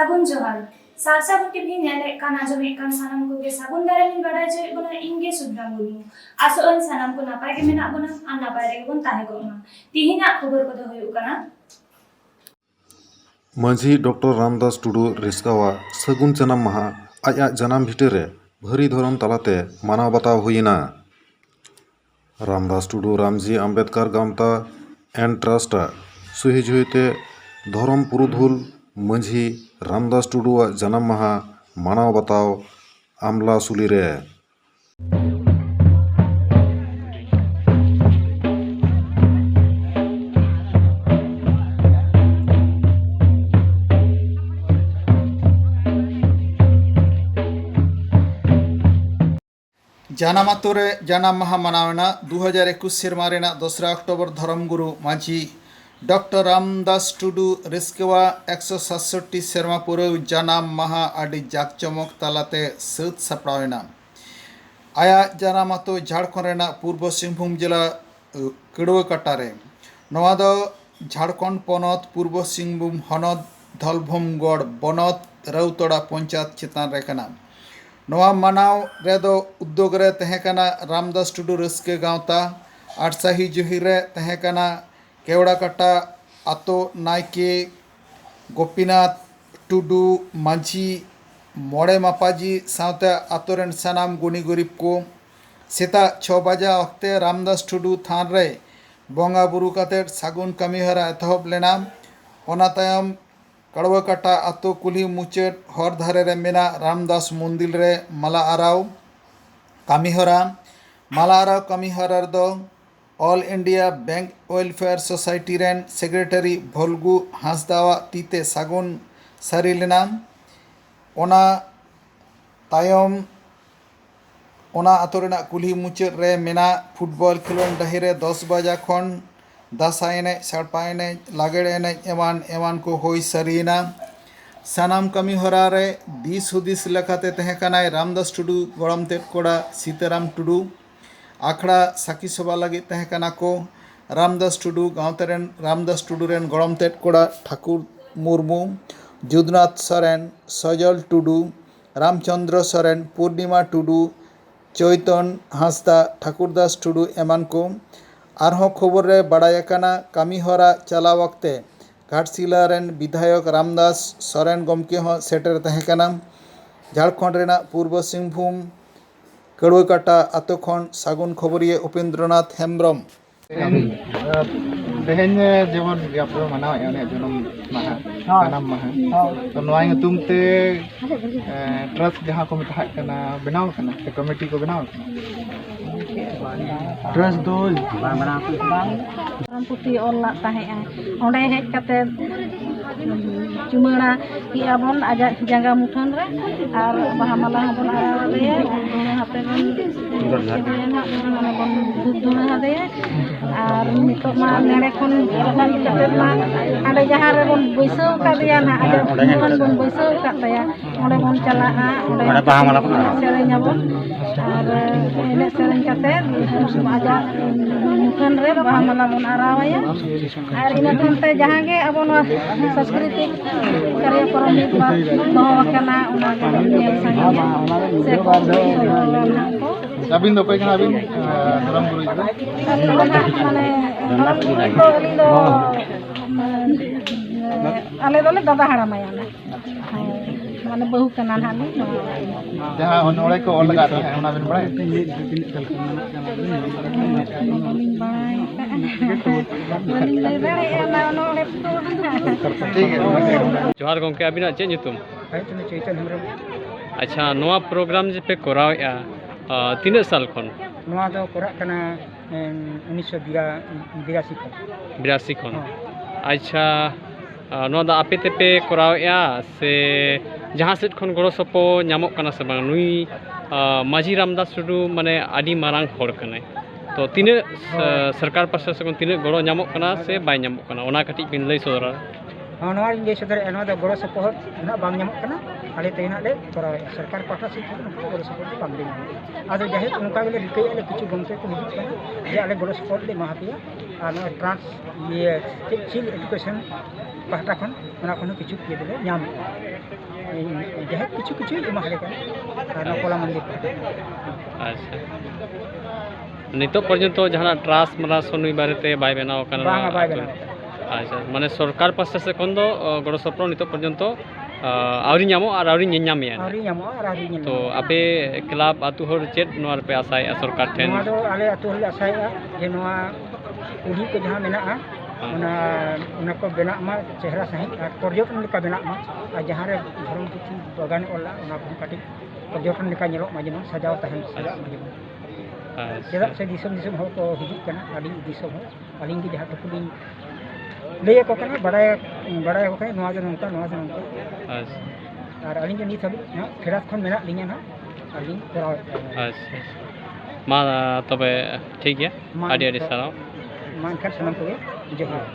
सागुन जोहार सारसागुन टीवी नेले काना जमे कान सानाम को के सागुन दारे मिन बडाय जे बना इंगे सुद्रा मुर्मु आसोन सानाम को नापाय के मेना बना आ नापाय रे बन ताहे गोना तिहिना खबर को होय उकाना मांझी डॉक्टर रामदास टुडू रिस्कावा सगुन जनाम माहा आया जनाम भिटरे भारी धरन तालाते मानाव बाताव हुईना। रामदास टुडू रामजी आम्बेडकर गामता एंड ट्रस्ट सुहिजुहिते धरम पुरुधुल मांझी रामदास टुडूआ जनाम माहा मानाव बाताव आमला सुलिरे জানামাতরে জানাম মাহা মানাওনা 2021 সেরমারেনা 2 অক্টোবর ধরমগুরু মাঝি ডক্টর রামদাস টুডু রিস্কেওয়া 167 সেরমা পুরো জানাম মাহা আডি জাকচমক তালাতে সৌদ সাপড়াওনা আয়া জানামাতো ঝাড়খণ্ডেনা পূর্ব সিংভূম জেলা কেড়ুয়াকাটারে নওয়া দ ঝাড়খণ্ড পনত পূর্ব সিংভূম হনদ ধলভূমগড় বনত রাউতড়া পঞ্চায়েত চেতান রেখানা नवा मानाव रेदो उद्योग रे तहेकना रामदास टुडू रस्के गावता आठसाही जुही रे तहेकना केवड़ाकाटा आतो नायके गोपीनाथ टुडू मांझी मोड़े मापाजी सावते आतोरेन सानाम गुनी गरीब को सेता 6 बजा वक्ते रामदास टुडू थान रे बोंगा बुरु काते सागुन कमीहरा एतहब लेना ओना तायम कड़वाकाटा आतो कुली मुचेट हर धारे रे मेना रामदास मंदिर रे माला आराव कमीहरा दो all India bank welfare society रेन सेक्रेटरी भोलगु हांसदावा तीते सागुन सारी लेना ओना तायम ओना आतोरेना कुली मुचेट रे मेना फुटबॉल खेलोन डहिरे 10 बजा खन दासा एने साड़पा एने लागेड़ एने एमान एमान को होई सरीना सानाम कमी हरा रे दिस हुदिस लेखाते तहेकानाय रामदास टुडू गड़म तेट कोड़ा सीताराम टुडू आखड़ा साकी सभा लगे तहेकाना को रामदास टुडू गाँवतेरेन रामदास टुडू रेन गड़म तेट कोड़ा ठाकुर मुर्मू जुदनाथ सोरेन सजल टुडू रामचंद्र सोरेन पूर्णिमा टुडू चैतन हांसदा ठाकुरदास टुडू एमान को आरहों खबर रे बड़ायकाना कामीहरा चला वक्ते घाटशिला रेन विधायक रामदास सोरेन गमके हों सेटर तहेकाना झारखंड रेना पूर्व सिंहभूम केड़ुआकाटा आतो खन सागुन खबरिये उपेंद्रनाथ हेम्ब्रम तेहेन जेमन गापरो मनाव एने जनम माहा जानम माहा तो नोय तुम ते ट्रस्ट जहां को मिता कना बनाव कना ते कमिटी को बनाव ट्रस्ट दो बना पुती ऑल ताहे ओंडे हेज कते चुमड़ा कि आबन आजा जंगा मुठन रे और बहामाला हबन आरे दोने हाते बन माने बन दोने हाते और नितो मा नेड़े खन बन कते मा आडे जहां रे बन बैसो का दिया ना आजा मुठन बन बैसो का तया ओंडे बन चला ओंडे बहामाला सेरेन आबन और एने सेरेन कते आजा मुठन रे बहामाला बन आरावया और इना खनते जहां गे आबन सांस्कृतिक कार्यक्रम दोना उना नेल संगे से को अबिन दो पैकना अबिन धरम गुरु माने धरम गुरु को अली दो आले दोले दादा हाड़ामाया माने बहु कना हाली जहां ओनोळे को ऑल लगा है ओना बिन बड़ाय जोहार गंके अबिना चे ᱧᱩᱛᱩᱢ चैतन हेम्ब्रम अच्छा नोआ प्रोग्राम जे पे करावेआ तीन साल खन नोआ दो करा कना 1982 खन 82 खन अच्छा नोआ दा आपे तेपे करावेआ से जहां सेट खन गड़ो सपो नामक कना से बांग नुई माजी रामदास टुडू माने आदि मारांग हर कने तो तीन सरकार पास से तीन गड़ो नामक कना से बाय नामक कना ओना कटी बिन लई सदरा हाँ नोआ जे सदर एनो दा गड़ो सपोहट ना बांग नामक कना आले तेना ले करावे सरकार पाटा से गड़ो सपोहट बांग दे आदो जाहे उनका गेले रिकई ले किछु गमते को हिजुक कना जे आले गड़ो सपोहट ले महापिया आर ट्रांस ये चिल एजुकेशन पाटा खन ᱚᱱᱟ ᱠᱷᱚᱱ ᱠᱤᱪᱷᱩ ᱤᱭᱟᱹ ᱫᱚᱞᱮ ᱧᱟᱢᱮᱜᱼᱟ ᱡᱟᱦᱟᱸ ᱠᱤᱪᱷᱩ ᱮᱢᱟ ᱞᱮ ᱠᱟᱱᱟ ᱟᱨ ᱱᱚᱣᱟ ᱠᱚᱞᱟ ᱢᱚᱱᱫᱤᱨ ᱟᱪᱪᱷᱟ ᱱᱤᱛᱚᱜ ᱯᱚᱨᱡᱚᱱᱛᱚ ᱡᱟᱦᱟᱱᱟᱜ ᱴᱨᱟᱥ ᱢᱟᱨᱟᱥ ᱱᱩᱭ ᱵᱟᱨᱮᱛᱮ ᱵᱟᱭ ᱵᱮᱱᱟᱣ ᱟᱠᱟᱱᱟ ᱵᱟᱝᱟ ᱵᱟᱭ ᱟᱛᱳ ᱨᱮ? ᱵᱮᱱᱟᱣ ᱟᱠᱟᱱᱟ ᱟᱪᱪᱷᱟ ᱢᱟᱱᱮ ᱥᱚᱨᱠᱟর ᱯᱟᱥᱴᱟ ᱥᱮᱫ ᱠᱷᱚᱱ ᱫᱚ ᱜᱚᱲᱚ ᱥᱚᱯᱚᱦᱚᱫ ᱱᱤᱛᱚᱜ ᱯᱚᱨᱡᱚᱱᱛᱚ ᱟᱹᱣᱨᱤ ᱧᱟᱢᱚᱜ ᱟᱨ ᱟᱹᱣᱨᱤ ᱧᱮᱧᱟᱢᱮᱭᱟ ᱟᱹᱣᱨᱤ ᱧᱟᱢᱚᱜᱼᱟ ᱟᱨ ᱟᱹᱣᱨᱤ ᱧᱮᱞ ᱛᱚ ᱟᱯᱮ ᱠᱞᱟᱵ ᱟᱛᱳ ᱦᱚᱲ ᱪᱮᱫ ᱱᱚᱣᱟ ᱨᱮᱯᱮ ᱟᱥᱟᱭᱮᱫᱼᱟ ᱥᱚᱨᱠᱟর ᱴᱷᱮᱱ? ᱱᱚᱣᱟ ᱫᱚ ᱟᱞᱮ ᱟᱹᱛᱩ ᱦᱚᱲᱞᱮ ᱟᱥᱟᱭᱮᱫᱼᱟ ᱡᱮ ᱱᱚᱣᱟ ᱠᱩᱞᱦᱤ ᱠᱚ ᱡᱟᱦᱟᱸ ᱢᱮᱱᱟᱜᱼᱟ ᱚᱱᱟ ᱠᱚ ᱵᱮᱱᱟᱜ ᱢᱟ ᱪᱮᱦᱨᱟ ᱥᱟᱺᱦᱤᱡ ᱟᱨ ᱯᱚᱨᱡᱚᱴᱚᱱ ᱞᱮᱠᱟ ᱵᱮᱱᱟᱜ ᱢᱟ ᱟᱨ ᱡᱟᱦᱟᱸ ᱨᱮ ᱫᱷᱚᱨᱚᱢ ᱯᱩᱛᱷᱤ ᱵᱟᱜᱟᱱ ᱚᱞᱟ ᱚᱱᱟ ᱠᱚᱦᱚᱸ ᱠᱟᱹᱴᱤᱡ ᱯᱚᱨᱡᱚᱴᱚᱱ ᱞᱮᱠᱟ ᱧᱮᱞᱚᱜ ᱢᱟ ᱡᱮᱢᱚᱱ ᱥᱟᱡᱟᱣ ᱛᱟᱦᱮᱱ ᱥᱟᱡᱟᱜ ᱢᱟ ᱡᱮᱢᱚᱱ ᱪᱮᱫᱟᱜ ᱥᱮ ᱫᱤᱥᱚᱢ ᱦᱚᱲ ᱠᱚ ᱦᱤᱡᱩᱜ ᱠᱟᱱᱟ ᱟᱹᱰᱤ ᱫᱤᱥᱚᱢ ᱦᱚᱲ ᱟᱹᱞᱤᱧ ᱜᱮ ᱡᱟᱦᱟᱸ ᱴᱩᱠᱩ ᱞᱤᱧ ᱞᱟᱹᱭ ᱟᱠᱚ ᱠᱟᱱᱟ ᱵᱟᱲᱟᱭ ᱟᱠᱚ ᱠᱟᱱᱟ ᱱᱚᱣᱟ ᱫᱚ ᱱᱚᱝᱠᱟ ᱱᱚᱣᱟ ᱫᱚ ᱱᱚᱝᱠᱟ ᱟᱨ ᱟᱹᱞᱤᱧ ᱫᱚ ᱱᱤᱛ ᱦᱟᱹᱵᱤᱡ ᱯᱷᱮᱰᱟᱛ ᱠᱷᱚᱱ ᱢᱮᱱᱟᱜ ᱞᱤᱧᱟ ᱱᱟᱦᱟᱜ ᱟᱹᱞᱤᱧ ᱠᱚᱨᱟᱣᱮᱫ ᱠᱟᱱᱟ ᱟᱪᱪᱷᱟ ᱢᱟ ᱛᱚᱵᱮ ᱴᱷᱤᱠ ᱜᱮᱭᱟ ᱟᱹᱰᱤ ᱥᱟᱨᱦᱟᱣ ᱢᱟ ᱮᱱᱠᱷᱟᱱ ᱥᱟᱱᱟᱢ ᱠᱚᱜᱮ ᱡᱚᱦᱟᱨ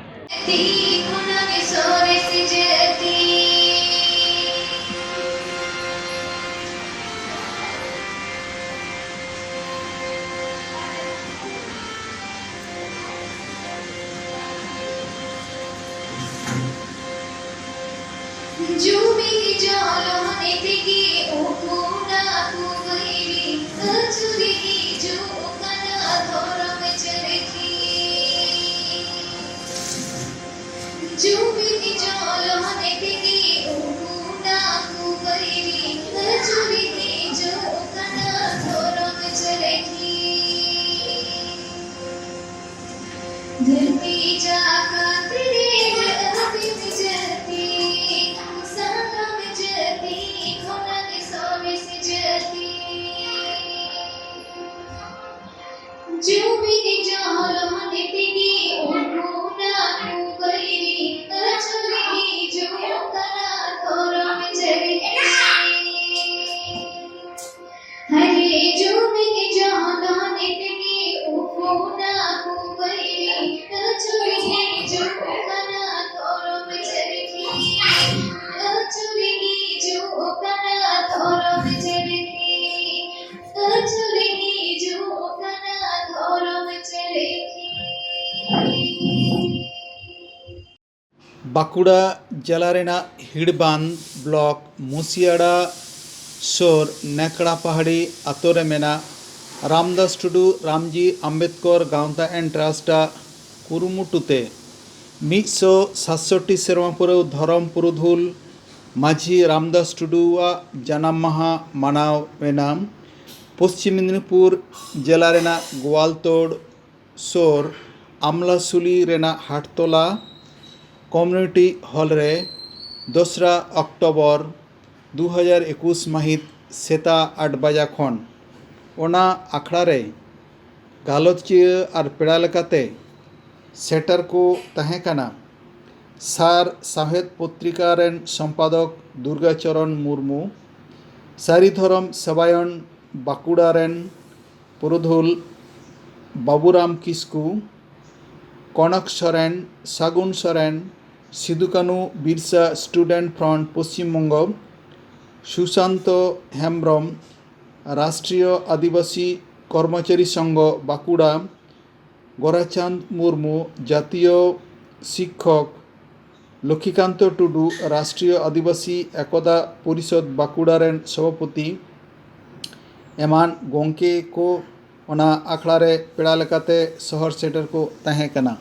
জুমি জলনে থেকে উকুনা কুবৈরি আচুরি জুকানা ধরম চরখি জুমি জলনে থেকে উকুনা কুবৈরি আচুরি জুকানা ধরম চরখি ধরতি জাকা তেরে अभी जती संगम जती खोना के सोने से जती जो भी जालो नितिगी उन्होंने कुबैरी अचुरी जो कना थोरो में चली हरे जो भी जालो नितिगी उन्होंने कुबैरी अचुरी जो कना थोरो में चली अचुरी जो कना थोरो में चली अचुरी जो कना थोरो में चली बाकुड़ा जिला रेना हिड़बांध ब्लॉक मुसियाड़ा सोर नेकड़ा पहाड़ी आतोरे मेना रामदास टुडू रामजी आम्बेडकर गांवता एंड ट्रास्टा कुरुमुटुते 167 सेरमा पुरेव धरम पुरुधुल माझी रामदास टुडुआ जन्म माहा मानाव मेनाम पश्चिम मेदिनीपुर जिला रेना गोवालतोड़ सोर आमलासुली रेना हाटतला कम्युनिटी हॉल रे 2 अक्टोबर 2021 महित सेता 8 बजा खन ओना आखड़ा रे गालोचिया और पेड़ा लेकाते सेटर को तहें कना सार साहेद पत्रिका रेन संपादक दुर्गाचरण मुर्मू सारी धरम सबायन बाकुड़ा रेन पुरुधुल बाबूराम किस्कू कनक सोरेन सागुन सोरेन सिदुकानु बिरसा स्टूडेंट फ्रंट पश्चिम बंग सुशांत हेम्ब्रम राष्ट्रीय आदिवासी कर्मचारी संघ बाकुड़ा गोराचांद मुर्मू जातीय शिक्षक लक्ष्मीकांत टुडू राष्ट्रीय आदिवासी एकता परिषद बाकुड़ा रेन सभापति एमान गोंके को ओना आखड़ा रे पेड़ा लेकाते शहर सेटर को तहें कना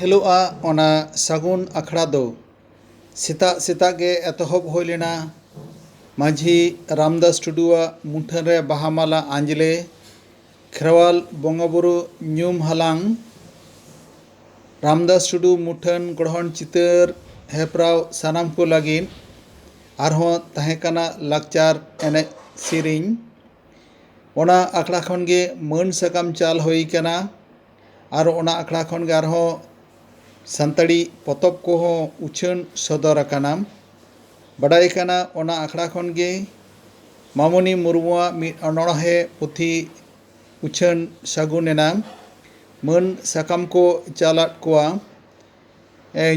हिलोआ ओना सागुन अखड़ा दो सेता सेता गे एतहब होय लेना माझी रामदास टुडुआ मुठन रे बाहामाला आंजले खेरवाल बंगाबुरु ᱧᱩᱢ हालांग रामदास टुडू मुठन गढ़हन चितर हेप्राव सानाम को लागिन आरहों ताहेकाना लाकचार एने सेरिंग ओना आखड़ा खन गे मन सकाम चाल होई कना आर ओना आखड़ा खन गे आरहों सानताड़ी पतब को हो उछन सदर अकाना बड़ाई कना ओना आखड़ा खन गे मामनी मुर्मुआ मिद अनोड़हे पुथी उछन सागुनेना मन साकाम को चालाट कोआ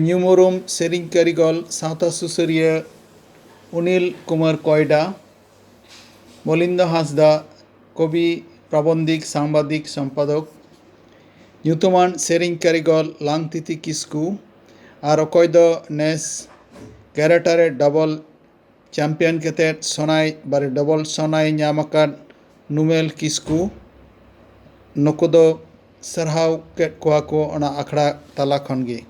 ᱧᱩᱢᱩᱨᱩᱢ सेरिंग कारिगल सावता सुसरिया अनिल कुमार कयडा मलिंद हांसदा कवि प्राबंधिक सांबादिक सम्पादक ᱧᱩᱛᱩᱢᱟᱱ सेरिंग कारिगल लांगतिति किस्कू और अकय दो नेस कैरेटारे डबल चैम्पियन केतेट सोनाई बारे डबल सोनाई ᱧᱟᱢᱟᱠᱟᱫ नुमेल किस्कू नुकु दो सरहाव केट कोआ को ओना आखड़ा ताला खन गे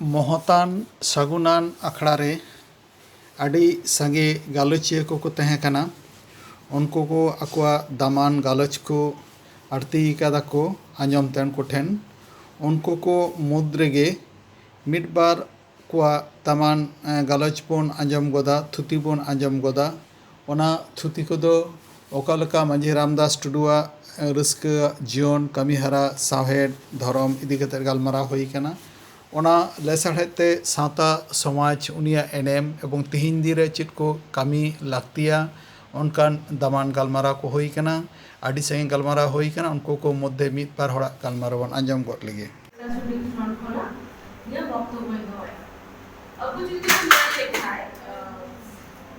मोहतान सागुनान अखड़ा रे अड़ी संगे गालोचिया को तहे कना उनको को अकवा दामान गालोच को आरती कादा को आंजम तेन को ठेन उनको को मुद्रे गे मिड बार को दामान गालोच बोन आंजम गोदा थुती बोन आंजम गोदा ओना थुती को दो ओकालका मांझी रामदास टुडुआ रस्क जीवन कमीहरा साहेद धर्म इदी कते गालमारा होई कना ओना लेसाड़ते सावता समाज उनिया एनेम एवं तिहिन दिन चेद को कमी लाक्तिया उनकान दामान गालमारा को होई कना आदि संगे गालमारा होई कना उनको को मध्य मिद बार हड़ा गालमारा बन आंजम गद लगे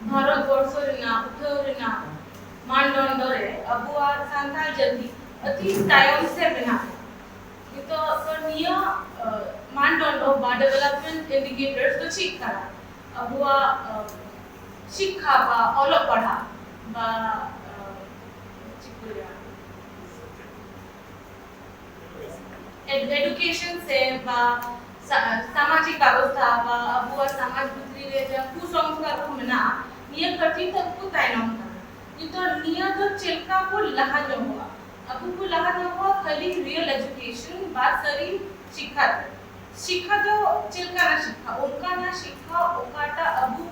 भारतवर्ष मानदंड अबुआ सान्ताल जाति अति तायम से बना तो निया मानदंड बा डेवलपमेंट इंडिकेटर्स तो ठीक करा अबुआ शिक्षा बा अलग पढ़ा बा एजुकेशन से बा सामाजिक व्यवस्था बा अबुआ समाज भितरी रे जब कुसंस्कार को मना निया कठिन तक को तायनम तो निया तो चिल्का को लहा जो हुआ अबू को लहा जो हुआ खाली रियल एजुकेशन बात सरी शिक्षा शिक्षा तो चिल्का ना शिक्षा उनका ना शिक्षा ओकाटा अबू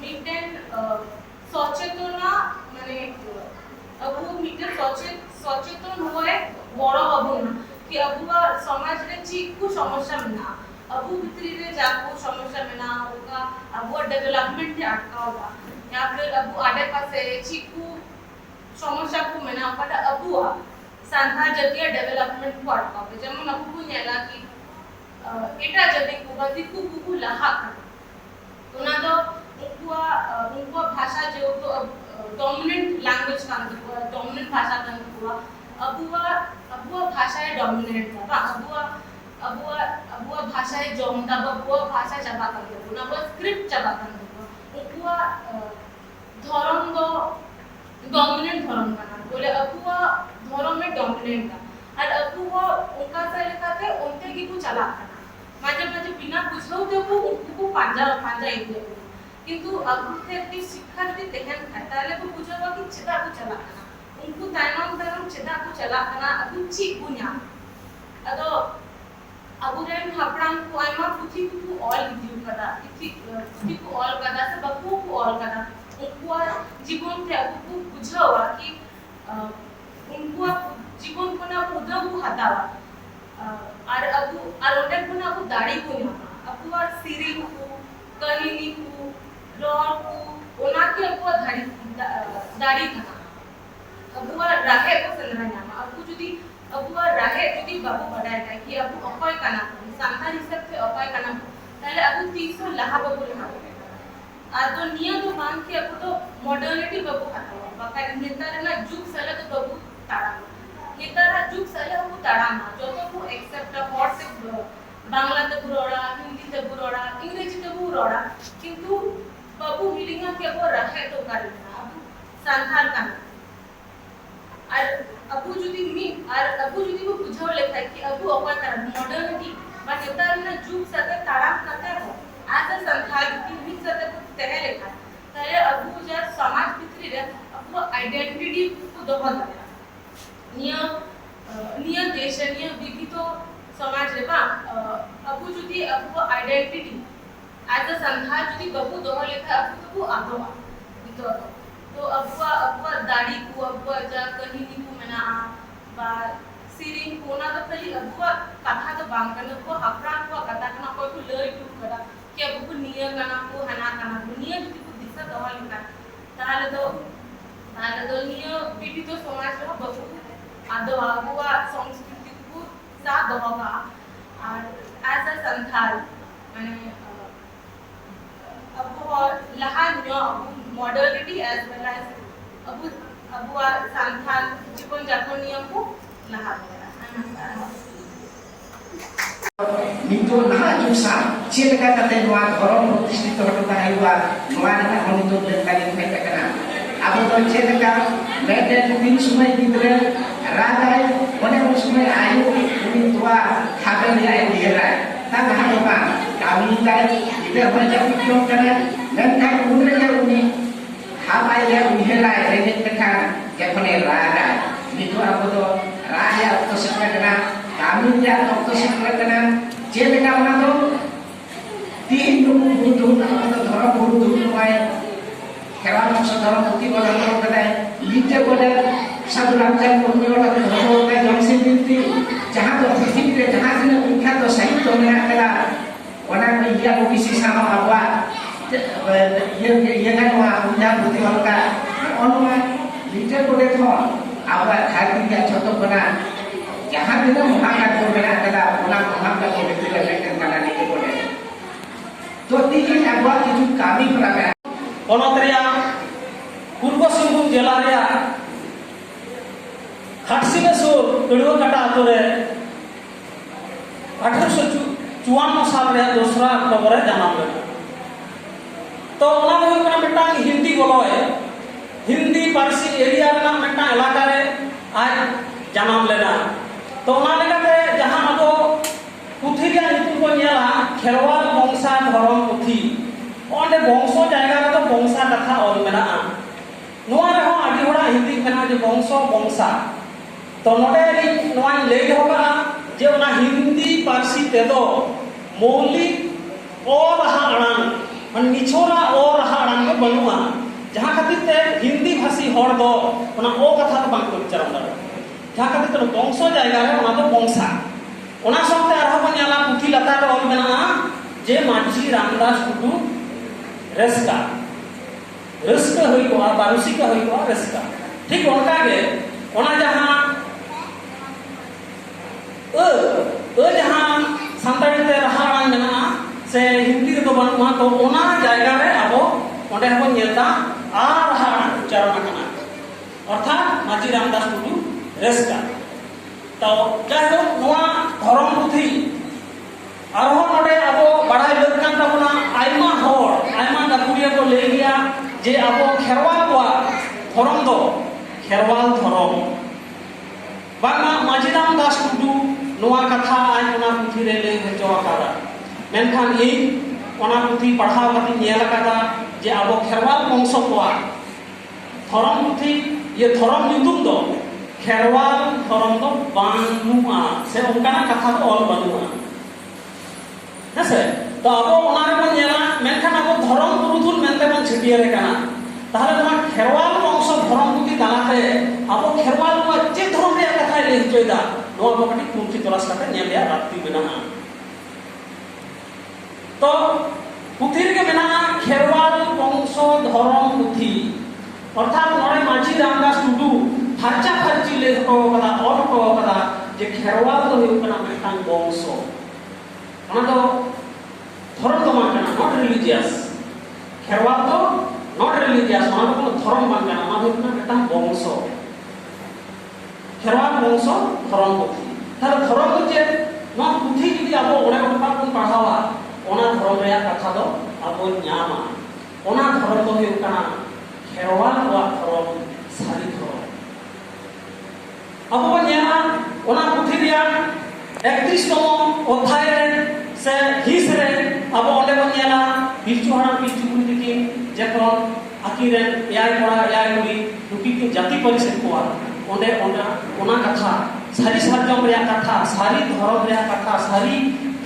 मिटेन सचेतना माने अबू मिटेन सचेतन हुए बड़ अबू ना कि अबुआ समाज रे चिकु समस्या मेना अबू भितरी रे जाको समस्या मेना ओका अबुआ डेवलपमेंट थे अटकावला या फिर अबू आडे पासे चिकु समस्या को मेना ओकाटा अबुआ सांताल जातीय डेवलपमेंट को अटकावले जेमन अबू को नेला कि एटा जदि को दिकु कुकु लहा ओना दो उनको भाषा जो तो डोमिनेंट लैंग्वेज कान को डोमिनेंट भाषा कान को अबुआ भाषा है डोमिनेंट था अबुआ भाषा है जोमता अबुआ भाषा चबा कान को ना वो स्क्रिप्ट चबा कान को उनका धर्म दो डोमिनेंट धर्म कान बोले अबुआ धर्म में डोमिनेंट था और अबुआ उनका से लेकाते उनते की को चला माजे माजे बिना बुझाऊ दे वो उनको पांजा इदे किंतु अबु थे की शिक्षा दी तेहन खाताले को बुझावा कि चेदा को चला उनको तायनम चेदा को चला कना अबु ची गुन्या अदो अबु रेन हपड़ाम को आइमा पुथी को ऑल दिउ कदा पुथी को ऑल कदा से बकु को ऑल कदा उनको जीवन ते अबू को बुझावा कि उनको जीवन को ना उदम को हटावा और अबू और ओटे को ना अबू दाढ़ी को ना अबू और सीरी को कहिनी को रोड को ओना के अबू दाढ़ी खाना अबू और राहे को संदरा नामा अबू जुदी अबू और राहे जुदी बाबू बढ़ाए गए कि अबू अपाय काना सांतार हिसाब से अपाय काना ताले अबू 300 लाहा बाबू लाहा आदो निया तो बांध के अबू तो मॉडर्निटी बाबू खाता बाका नेता ना जुग साला तो बाबू ताड़ा नेता जुग साला बाबू ताड़ा ना जो तो वो एक्सेप्ट हॉट से बांग्ला ते बुरोड़ा हिंदी ते बुरोड़ा इंग्लिश ते बुरोड़ा किंतु बाबू हिलिंगा के अबू रहे तो करे अबू सांतार काना और अबू जुदी मी और अबू जुदी को बुझाव लेखा कि अबू अपाय ताड़ा मॉडर्निटी बा नेता ना जुग साथे ताड़ा करते हो आज संथाल की मिक्स साथे तेरे लेखा ताले अबू जा समाज भितरी रे अबू आइडेंटिटी को दोहन निया देश निया विविध समाज रे बा अबू जुदी अबू आइडेंटिटी आज संथाल जुदी बबू दोहन लेखा अबू तो आदो तो अबू दाढ़ी को अबू जा कहिनी को मना बा सीरिंग कोना तो खाली अबू कथा तो बांग करना को हपरान को कथा करना कोई को लई टू करा कि अबू को निया गाना को हना गाना को निया जुदी को दिशा दोहन लेखा ताले तो निया विविध समाज रे बबू आदो अबू संस्कृति को सा दोहगा और एज अ संथाल माने अबू लहान न्यो मॉडर्निटी एज वेल एज अबू संथाल जीवन यापन नियम को लहा नितो नहा जुसा चेलका कते नोआ धर्म प्रतिष्ठित होता हैवा नोआ ना नितो लेकाली फेटा कना अब तो चेलका मेडे दिन समय गिदरे राजाय ओने उन समय आयु उनी तुआ खाबे लिया दिरा ता नहा बा कामी काय इते बजा क्यों कना मेनका उनरे उनी खाबाय ले उहेला रेगे तका जखने राजा नितो अब तो राजा तो सकना kami dia dokter sekretariat jadi karena tu tindu butuh atau orang butuh mulai hewan saudara bukti orang orang kata liter pada satu rantai pun orang orang kata jangsi binti jahat tu binti jahat ni mungkin tu saya tu ni ada orang dia mungkin sama apa yang kan orang punya bukti orang kata orang liter pada tu apa hati dia contoh benar जहाँ भी ना महाकाल को बना करा उना महाकाल को व्यक्ति का लेकर करा नहीं बोले तो तीन अगवा की जो कामी करा गया ओनोतरिया पूर्व सिंहभूम जिला रिया खाटसिनेसुर कड़ुआ कटा आतोरे 1854 साल रे 2 अक्टूबर रे जन्म लेना तो ओना दो कना मिटांग हिंदी बोलोय हिंदी पारसी एरिया रे मिटांग इलाका रे आज जन्म लेना तो जहाँ अब पुथी को खेरवाल बंशा धरम पुथी अंडे बंशो जगह तो बंशा कथा ऑल मेना हिंदी मेना जो बंशो बंशा तो नोडे लई दोका जे हिंदी पारसी तेदो मौलिक और रहा अड़ान मन निछोरा और रहा अड़ान को बनुआ जहाँ खातिर ते हिंदी भाषी हर दो ओना ओ कथा तो बांग उच्चारण दाड़ा जहाँ खातिर तो बंशो जगह रे ओना तो बंशा ओना साथे आरहा बन याला पुथी लता रे ऑल मेना जे मांझी रामदास टुडू रसका रसका होई को बारुसिका होई को रसका ठीक ओनका गे ओना जहाँ जहाँ सांताड़ी ते रहा अड़ान मेना से हिंदी रे तो बनुआ तो ओना जगह रे आबो ओंडे हबो नेता आ रहा अड़ान उच्चारण कना अर्थात मांझी रामदास टुडू रसका तो जाहो नोआ धरम पुथी आरो नोडे आबो बड़ाई लकन तबना आइमा होर आइमा दाकुरिया को ले गया जे आबो खेरवाल को धरम दो खेरवाल धरम बांगा मांझी रामदास टुडू नोआ कथा आज ओना पुथी रे ले हचो आकारा मेनखान ई ओना पुथी पढ़ाव कति नेल कादा जे आबो खेरवाल वंश को धरम पुथी ये धरम युतुम दो खेरवाल धरम तो बानुआ से उनका कथा तो ऑल बानुआ है तो अब ओना रे बन नेला मेनखान अब धरम पुरुधुल मेनते बन छिटिया रे कना ताहले ओना खेरवाल वंश धर्म पुथी तालाते अब खेरवाल को चे धर्म रे कथा ले हचोयदा नोआ को कटी तुलसी तलाश करते नेल या रात्रि मेना तो पुथी रे मेना खेरवाल वंश धर्म पुथी अर्थात नोरे माझी रामदास टुडू फाचा फाची ले को कदा और को कदा जे खेरवाल तो हुई कना मेटांग वंश अना तो धर्म तो मान कना नॉट रिलीजियस खेरवाल तो नॉट रिलीजियस मान को धर्म मान कना मा हुई कना मेटांग वंश खेरवाल वंश धर्म पुथी तार धर्म तो जे नो पुथी जदि अब ओडे गोटा कोन पढ़ावा ओना धर्म रे कथा दो अब न्यामा ओना धर्म तो हुई कना खेरवाल को धर्म सारी धर्म अब वो न्यामा ओना पुथी रिया 31तम अध्याय रे से हिस रे अब ओंडे को न्याला पिलचु हराम पिलचु कुड़ी दिकिन जेकोन आकिरे याय पड़ा याय कुड़ी दुकी की जाति परिषद कोआ ओंडे ओना कथा सारी सारजम रे कथा सारी धर्म रे कथा सारी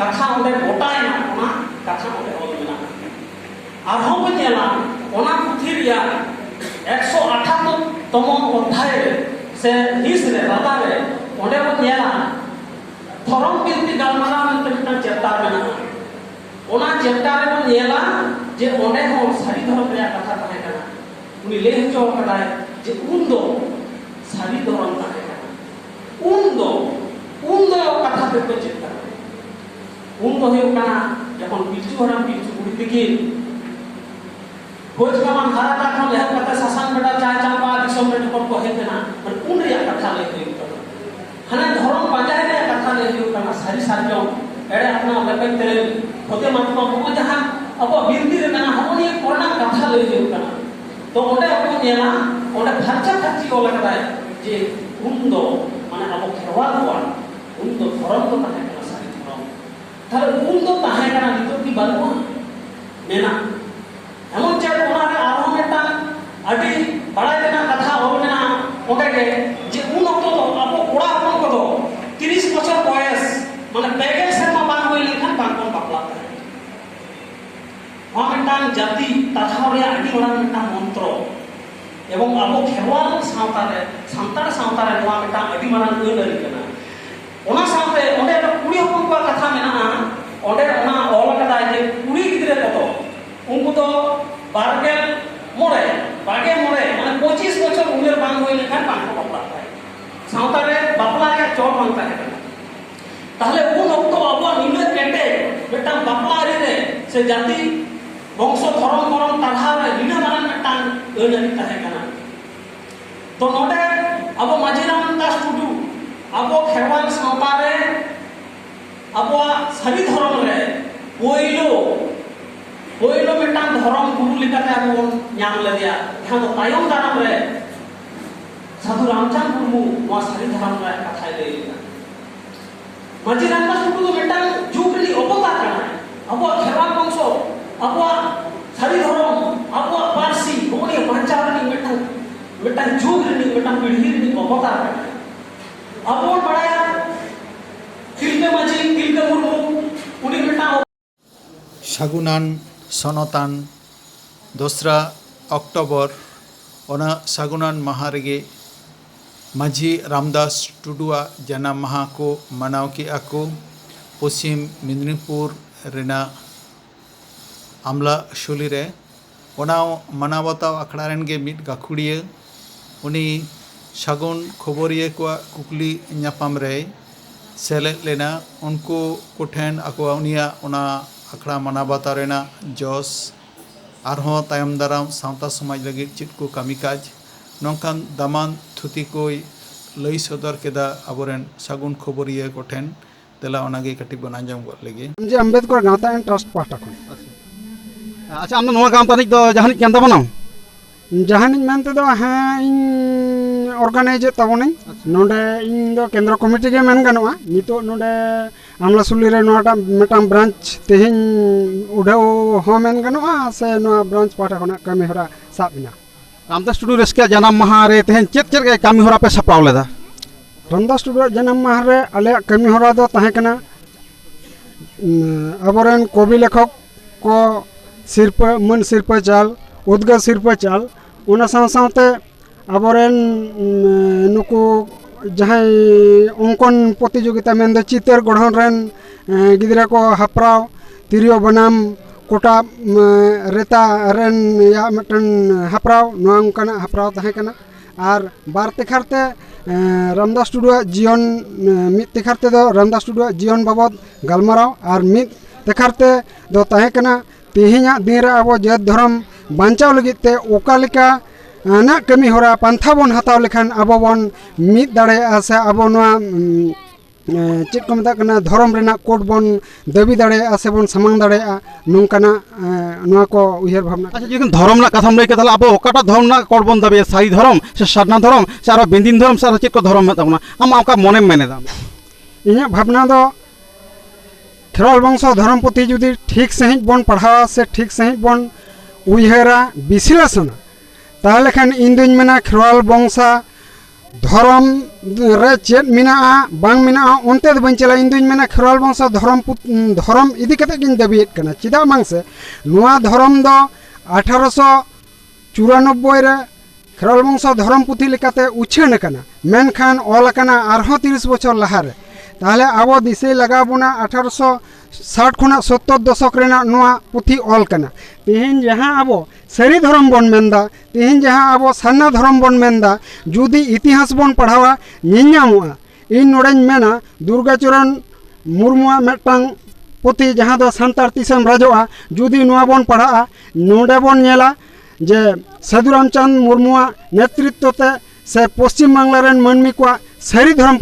कथा ओंडे गोटायना ओना कथा ओंडे ओल मेना आरहों को न्याला ओना पुथी रिया 178तम अध्याय रे से हिस रे राधा रे ओंडे को न्याला धर्म बिनती गालमारा में तमिटा चेप्टर मेना ओना चेप्टर रे को न्याला जे ओंडे हो सारी धर्म रे कथा ताहे कना उनी ले हचो कदाय जे उन दो सारी धर्म ताहे कना उन दो कथा पे को चेप्टर उन दो हे कना जखन पिलचु हराम पिलचु कुड़ी दिकिन भोज कमान हाराटा खन लेह कथा सासान बेटा चाय चांपा दिसम रे जखन को हे कना मन उन रे कथा ले हे हने धर्म पांजाय रे कथा ले हे कना सारी सारजो एड़े अपना लेपन तेल होते मात्मा को जहां अब बिरती रे मेना हमनी कोना कथा ले हे कना तो ओंडे अपन नेला ओंडे फाचा फाची ओला कदाय जे उन्दो माने अब खेरवाल को उन्दो धर्म तो ताहे कना सारी धर्म तार उन्दो ताहे कना नितो की बालवा मेना एमन चे ओना रे आरो मेटा अडी बड़ा देना कथा ओलना ओंडे के जे उन अक्तो तो अब कोड़ा अपन को दो 30 बछर बयस माने पेगेल शर्मा बान होई लेखन बान कोन बापला मेटान जाति तथा रे आदि बड़ा मेटा मंत्र एवं अब खेरवाल सावता रे सांतार सावता रे नोआ मेटा आदि मारान अनरी कना ओना सावते ओंडे कुड़ी हपन को कथा मेना ओंडे ओना ओल कदा जे कुड़ी गिदरे कतो उनको तो बारगेल मोरे बागे मोरे माने 25 बछर उमेर बान होई लेखन बान को बापला सावता रे बापला रे चोर मानता है ताहले उन अक्तो अब निमे केटे बेटा बापला रे से जाति वंश धर्म करम ताहा रे निना मानन मेटान अनरी ताहे कना तो नोडे अब माझीराम दास टुडू अब खेरवाल सावता रे अब सारी धर्म रे पोइलो मेटान धर्म गुरु लेकाते अब ᱧᱟᱢ लेदिया जहां तो तायम दाराम रे साधु रामचंद्र मुर्मू नोआ सारी धर्म रे कथा ले माझीराम दास टुडू तो मेटान जुग रे अवतार कना अब खेरवाल वंश अब सारी धर्म अब पारसी ओनी पंचार नी मेटान जुग रे मेटान पीढ़ी रे अवतार कना अब बड़ा तिलके माझी तिलके मुर्मू उनी मेटा सागुनान सनतान 2 अक्टोबर ओना सागुनान माहा रेगे माझी रामदास टुडुआ जन्म माहा को मनाव की आको पश्चिम मेदिनीपुर रेना आमला शुली रे ओना मनावताव आखड़ा रेन गे मिट गाखुड़िया उनी सागुन खबरिया को कुकली ᱧᱟᱯᱟᱢ रे सेलेद लेना उनको कोठेन आको उनिया ओना आखड़ा मनावता रेना जोस आरहों तायम दाराम सावता समाज लगी चित को कामी काज नौकान दामान थुती को लई सदर केदा आबोरेन सागुन खबरिया कोठेन तेला ओनागे कटी बन आंजम गो लेगे जे अंबेडकर गांवता एंड ट्रस्ट पाटा खन अच्छा आम नोआ गांवता निक दो जहानिक केंदा बनाओ जहानिक मेनते दो हां इन ऑर्गेनाइज ताबोने नोडे इन दो केंद्र कमिटी गे मेन गनोआ नितो नोडे आमला सुली रे नोटा मेटाम ब्रांच तेहिन उडाव हो मेन गनोआ से नोआ ब्रांच पाटा खना कामी हरा साबिना रामदास टुडू रेस्के जन्म माहा रे तेहन चेत चेत के कामी हरा पे सप्लाव लेदा रामदास टुडू जन्म माहा रे आले कामी हरा दो ताहे कना अबरेन कवि लेखक को सिरपा मन सिरपा चाल उद्गार सिरपा चाल ᱚᱱᱟ ᱥᱟᱶ-ᱥᱟᱶᱛᱮ ᱟᱵᱚᱨᱮᱱ ᱱᱩᱠᱩ ᱡᱟᱦᱟᱸᱭ ᱚᱝᱠᱚᱱ ᱯᱨᱚᱛᱤযোᱜᱤতা ᱢᱮᱱᱫᱚ ᱪᱤᱛᱟᱹᱨ ᱜᱚᱲᱦᱚᱱ ᱨᱮᱱ ᱜᱤᱫᱽᱨᱟᱹ ᱠᱚ ᱦᱟᱯᱲᱟᱣ ᱛᱤᱨᱭᱳ ᱵᱟᱱᱟᱢ ᱠᱚᱴᱟᱵ ᱨᱮᱛᱟ ᱨᱮᱱ ᱢᱤᱫᱴᱮᱱ ᱦᱟᱯᱲᱟᱣ ᱱᱚᱣᱟ ᱚᱱᱠᱟᱱᱟᱜ ᱦᱟᱯᱲᱟᱣ ᱛᱟᱦᱮᱸ ᱠᱟᱱᱟ ᱟᱨ ᱵᱟᱨ ᱛᱮᱠᱷᱟᱨᱛᱮ ᱨᱟᱢᱫᱟᱥ ᱴᱩᱰᱩᱣᱟᱜ ᱡᱤᱭᱚᱱ ᱢᱤᱫ ᱛᱮᱠᱷᱟᱨ ᱛᱮᱫᱚ ᱨᱟᱢᱫᱟᱥ ᱴᱩᱰᱩᱣᱟᱜ ᱡᱤᱭᱚᱱ ᱵᱟᱵᱚᱫ ᱜᱟᱞᱢᱟᱨᱟᱣ ᱟᱨ ᱢᱤᱫ ᱛᱮᱠᱷᱟᱨᱛᱮ ᱫᱚ ᱛᱟᱦᱮᱸ ᱠᱟᱱᱟ ᱛᱮᱦᱮᱧᱟᱜ ᱫᱤᱱ ᱨᱮ ᱟᱵᱚ ᱡᱟᱹᱛ ᱫᱷᱚᱨᱚᱢ ᱵᱟᱧᱪᱟᱣ ᱞᱟᱹᱜᱤᱫ ᱛᱮ ᱚᱠᱟ ᱞᱮᱠᱟ ᱱᱟᱜ ᱠᱟᱹᱢᱤ ᱦᱚᱨᱟ ᱯᱟᱱᱛᱷᱟ ᱵᱚᱱ ᱦᱟᱛᱟᱣ ᱞᱮᱠᱷᱟᱱ ᱟᱵᱚ ᱵᱚᱱ ᱢᱤᱫ ᱫᱟᱲᱮᱭᱟᱜᱼᱟ ᱥᱮ ᱟᱵᱚ ᱱᱚᱣᱟ ᱪᱮᱫ ᱠᱚ ᱢᱮᱛᱟᱜ ᱠᱟᱱᱟ ᱫᱷᱚᱨᱚᱢ ᱨᱮᱱᱟᱜ ᱠᱳᱰ ᱵᱚᱱ ᱫᱟᱹᱵᱤ ᱫᱟᱲᱮᱭᱟᱜᱼᱟ ᱥᱮ ᱵᱚᱱ ᱥᱟᱢᱟᱝ ᱫᱟᱲᱮᱭᱟᱜᱼᱟ ᱱᱚᱝᱠᱟᱱᱟᱜ ᱱᱚᱣᱟ ᱠᱚ ᱩᱭᱦᱟᱹᱨ ᱵᱷᱟᱵᱽᱱᱟ ᱟᱪᱪᱷᱟ ᱡᱚᱠᱷᱚᱱ ᱫᱷᱚᱨᱚᱢ ᱨᱮᱱᱟᱜ ᱠᱟᱛᱷᱟᱢ ᱞᱟᱹᱭ ᱠᱮᱫᱟ ᱟᱵᱚ ᱚᱠᱟᱴᱟᱜ ᱫᱷᱚᱨᱚᱢ ᱨᱮᱱᱟᱜ ᱠᱳᱰ ᱵᱚᱱ ᱫᱟᱹᱵᱤᱭᱟ ᱥᱟᱹᱨᱤ ᱫᱷᱚᱨᱚᱢ ᱥᱮ ᱥᱟᱨᱱᱟ ᱫᱷᱚᱨᱚᱢ ᱥᱮ ᱟᱨᱚ ᱵᱤᱱᱫᱤᱱ ᱫᱷᱚᱨᱚᱢ ᱥᱮ ᱟᱨᱚ ᱪᱮᱫ ᱠᱚ ᱫᱷᱚᱨᱚᱢ ᱢᱮᱱᱟᱜ ᱛᱟᱵᱚᱱᱟ ᱟᱢ ᱚᱠᱟ ᱢᱚᱱᱮᱢ ᱢᱮᱱᱮᱫᱟ? ᱤᱧᱟᱹᱜ ᱵᱷᱟᱵᱽᱱᱟ ᱫᱚ ᱠᱷᱮᱨᱣᱟᱞ ᱵᱚᱝᱥᱚ ᱫᱷᱚᱨᱚᱢ ᱯᱩᱛᱷᱤ ᱡᱩᱫᱤ ᱴᱷᱤᱠ ᱥᱟᱺᱦᱤᱡ ᱵᱚᱱ ᱯᱟᱲᱦᱟᱣᱟ ᱥᱮ ᱴᱷᱤक ᱥᱟᱺᱦᱤᱡ ᱵᱚᱱ ᱩᱭᱦᱟᱹᱨᱟ ᱵᱤᱥᱞᱮᱥᱚᱱᱟ ᱛᱟᱦᱚᱞᱮ ᱠᱷᱟᱱ ᱤᱧ ᱫᱩᱧ ᱢᱮᱱᱟ ᱠᱷᱮᱨᱣᱟᱞ ᱵᱚᱝᱥᱟ ᱫᱷᱚᱨᱚᱢ ᱨᱮ ᱪᱮᱫ ᱢᱮᱱᱟᱜᱼᱟ ᱵᱟᱝ ᱢᱮᱱᱟᱜᱼᱟ ᱚᱱᱛᱮ ᱫᱚ ᱵᱟᱹᱧ ᱪᱟᱞᱟᱜᱼᱟ ᱤᱧ ᱫᱩᱧ ᱢᱮᱱᱟ ᱠᱷᱮᱨᱣᱟᱞ ᱵᱚᱝᱥᱚ ᱫᱷᱚᱨᱚᱢ ᱤᱫᱤ ᱠᱟᱛᱮᱫ ᱜᱤᱧ ᱫᱟᱹᱵᱤᱭᱮᱫ ᱠᱟᱱᱟ ᱪᱮᱫᱟᱜ ᱵᱟᱝ ᱥᱮ ᱱᱚᱣᱟ ᱫᱷᱚᱨᱚᱢ ᱫᱚ 1894 ᱨᱮ ᱠᱷᱮᱨᱣᱟᱞ ᱵᱚᱝᱥᱚ ᱫᱷᱚᱨᱚᱢ ᱯᱩᱛᱷᱤ লেখাতে উচ্ছান আকানা মেনখান অল আকানা আরহো 30 বছর লাহারে তাহলে আবো দিশাই লাগাও বনা 1860 খনা 70 দশক রেনা নোয়া পুথি অল কানা তেহেন যাহা আবো সারি ধর্ম বন মেন্দা তেহেন যাহা আবো সান্না ধর্ম বন মেন্দা যদি ইতিহাস বন পড়াওয়া নিኛমুয়া ইন নোড়েন মেনা দুর্গাচরণ মুর্মুয়া মেটাং পুথি যাহা দ সান্তার তিসম রাজোয়া যদি নোয়া বন পড়ায়া নোডে বন নেলা যে সাধু রামচंद मुर्मुआ नेतृत्वते से पश्चिम बांग्ला मानमी को सारी धर्म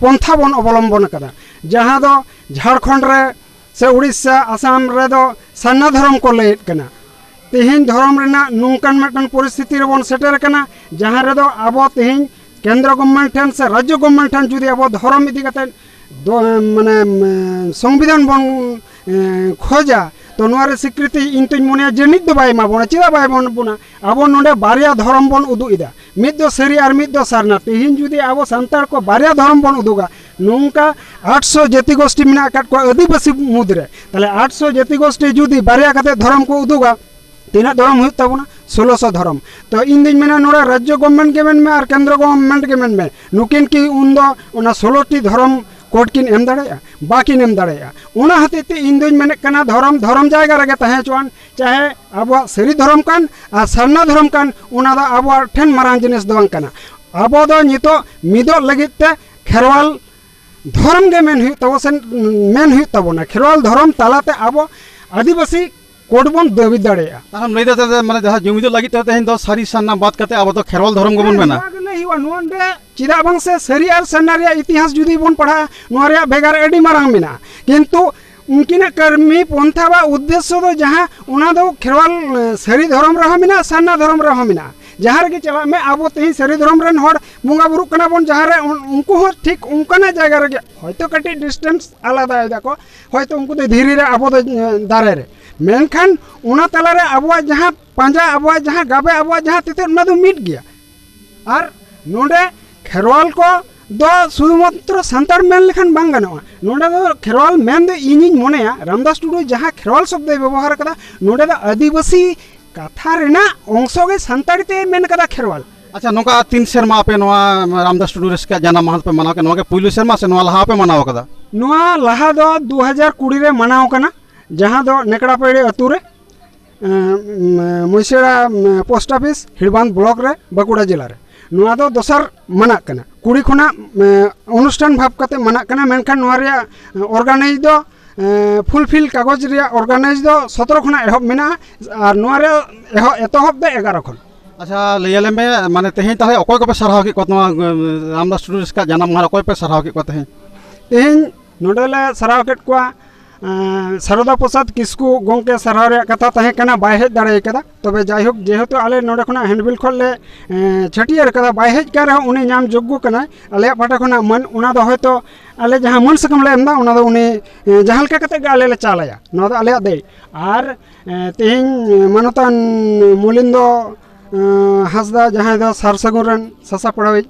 पंथा बन अवलम्बन कदा जहाँ दो झारखंड रे से उड़ीसा आसाम रे दो सान्ना धर्म को लैत कना तेहिन धर्म रेना नोंकान मेटन परिस्थिति रे बन सेटर कना जहाँ रे दो आबो तेहिन केंद्र गवर्नमेंट ठन से राज्य गवर्नमेंट ठन जुदी आबो धर्म इदी कते माने संविधान बन खोजा तो नोरे स्वीकृति इन तुम मने जनित दो बाय माबोना चिदा बाय बोना आबो नोडे बारिया धर्म बन उदुइदा मिद दो सरी और मिद दो सारना तेहिन जुदी आबो संतार को बारिया धर्म बन उदुगा नोंका 800 जाति गोष्ठी मिना काट को आदिवासी मुद्रे ताले 800 जाति गोष्ठी जुदी बारिया कते धर्म को उदुगा तीना धर्म हुई तबना 1600 धर्म तो इन दिन मेना नोडे राज्य गवर्नमेंट के में और केंद्र गवर्नमेंट के में नुकिन की उन दो ओना 16 टी धर्म कोड किन एम दाड़ेया बाकिन एम दाड़ेया उना हतेते इन दुñ मेने कना धर्म धर्म जायगा रगे तहे चुआन चाहे आबो सरी धर्म कान आ सरना धर्म कान उना दा आबो ठेन मारां जिनिस दो काना आबो दो नितो मिदो लगिते खेरवाल धर्म गे मेन हुई तबो सेन मेन हुई तबोना खेरवाल धर्म तालाते आबो आदिवासी कोड बन दाबी दाड़ेया हम लई दे माने जहां जुमिदो लागि तेहेन दो सारी सान्ना बात कते आबो तो खेरवाल धर्म गबन मेना चिदा बांग से सरी और सन्ना रे इतिहास जुदी बन पढ़ा नोरे भेगार एडी मारांग मेना किंतु उनकिन कर्मी पंथा बा उद्देश्य दो जहां उना दो खेरवाल सरी धर्म रहा मिना सन्ना धर्म रहा मिना जहां रे चला में आबो तेही सरी धर्म रेन हर बुंगा बुरु कना बन जहां रे उनको हो ठीक उनकना जगह रे होयतो कटी डिस्टेंस आलादा दाको होयतो उनको दो धीरे रे आबो दो दारे रे मेनखान उना तला रे आबो जहां पांजा आबो जहां गाबे आबो जहां तिते उना दो मिट गया और नोडे खेरवाल को दो शुधुमात्र सांतार मेन लेखान बांग गानोआ नोडे दो खेरवाल मेन दो इनिन मोनेया रामदास टुडू जहां खेरवाल शब्द व्यवहार कदा नोडे दो आदिवासी कथा रेना अंशो गे सांतारी ते मेन कदा खेरवाल अच्छा नोका 3 शर्मा पे नोआ रामदास टुडू रेस्का जाना महल पे मनाव के नोके पुइलु शर्मा से नोआ लहा पे मनाव कदा नोआ लहा दो 2020 रे मनाव कना जहां दो नेकड़ा पेड़े अतु रे मुइसेड़ा पोस्ट ऑफिस हिड़बांध ब्लॉक रे बाकुड़ा जिला रे नोआ दो दोसर मना कना कुड़ी खुना अनुष्ठान भाव कते मना कना मेनखान नोआ रे ऑर्गेनाइज दो फुलफिल कागज रे ऑर्गेनाइज दो 17 खुना एहब मेना और नोआ रे एतहब दो 11 खुन अच्छा लैले में माने तेहे ताहे अकोय को पे सरहाव की कत नोआ रामदास टुडू का जन्म मार अकोय पे सरहाव की कत है तेहेन नोडले सरहाव केट कोआ सारदा प्रसाद किस्कू गोंके सरहाव कथा तहे कना बाय हेज दाड़े कदा तबे जायहोक जेहेतु आले नोडे खना हैंडबिल खोले छटियर कदा बाय हेज कर उनी नाम योग्य कना आले पाटा खना मन उना दो होयतो आले जहां मन सकम ले एमदा उना दो उनी जहां लका कते आले ले चालाया नो दो आले दे आर तेहिन मनोतान मुलिंदो हासदा जहां दो सारसगुरन ससा पड़ावे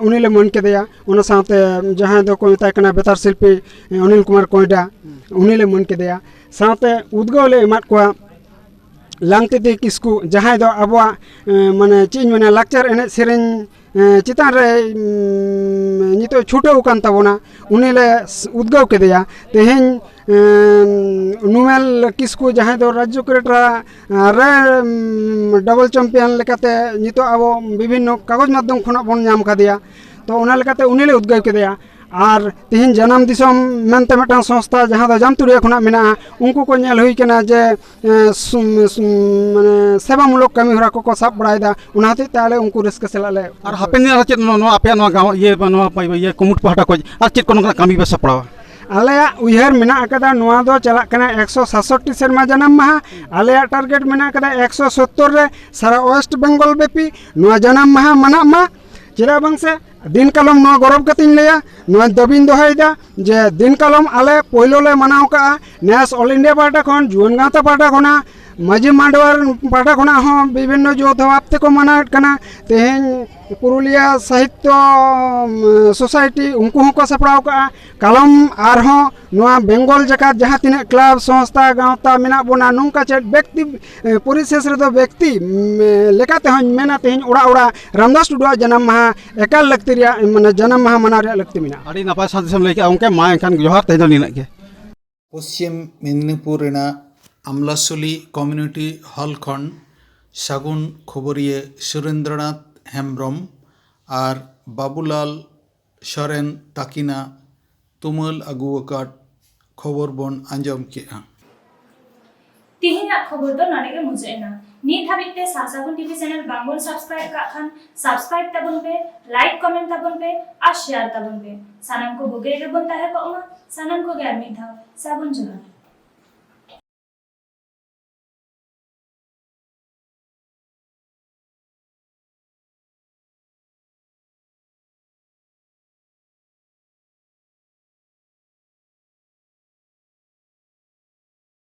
उनी ले मन के दिया उन साथे जहां दो को मेता कना बेतार शिल्पी अनिल कुमार कोइडा उनी ले मन के दिया साथे उद्गो ले एमात को लांगतेती किस्कू जहां दो अबवा माने चीज माने लाक्चर एने सेरेन चितान रे नितो छुटो कान ताबोना उनीले उद्गाव केदेया तेहेन नुमेल किस्कू जहां दो राज्य क्रिकेटर रे डबल चैंपियन लेकाते नितो अब विभिन्न कागज माध्यम खना बन नाम कादिया तो ओना लेकाते उनीले उद्गाव केदेया और तेहन जन्म दिसम मेनते मिटन संस्था जहां दो जामतुड़िया खना मेना उनको को नेल हुई कना जे माने सेवामूलक कमी हरा को साब बड़ायदा उनाते ताले उनको रिस्क सेलाले और हापेन दिन चेत नो आपे नो गांव ये कुमुट पहाटा को और चेत कोन कमी बे सपड़ावा आलेया उयहर मेना अकदा नोआ दो चला कना 167 सेरमा जन्म माहा आलेया टारगेट मेना अकदा 170 रे सारा वेस्ट बंगाल बेपी नोआ जन्म माहा मना मा चेरा बंग से दिन कलम नोआ गौरव कतिन लेया नोआ दबिन दोहाइदा जे दिन कलम आले पहिलो ले मनाव का नेस ऑल इंडिया पार्टा खन जुवन गाता पार्टा खना माझी मांडवार पार्टा खना हो विभिन्न जो धवाप्ते को मना कना तेहेन पुरुलिया साहित्य सोसाइटी उनको को सपड़ाव का कलम आर हो नोआ बेंगल जकात जहां तिने क्लब संस्था गांवता मेना बोना नुंका चेट व्यक्ति परिशेष रे दो व्यक्ति लेकाते हन मेना तेहेन उड़ा उड़ा रामदास टुडुआ जन्म माहा एकाल लगती रिया माने जन्म माहा मना रे लगती मेना अड़ी नपाय सादिसम लेके उनके मा एखान जोहार तेदो निना के पश्चिम मेदिनीपुर आमलासुली कम्युनिटी हॉल खन सागुन खबरिए सुरेंद्रनाथ हेम्ब्रम और बाबूलाल सोरेन ताकिना तुमल अगुआकाट खबर बन आंजम केआ तिहिना खबर दो नाडे के मुजेना नीट हाबिते सासागुन टीवी चैनल बांगबन सब्सक्राइब का खान सब्सक्राइब तबन पे लाइक कमेंट तबन पे और शेयर तबन पे सानम को बुगे के बनता है को सानम को गैर मिठा साबुन जुला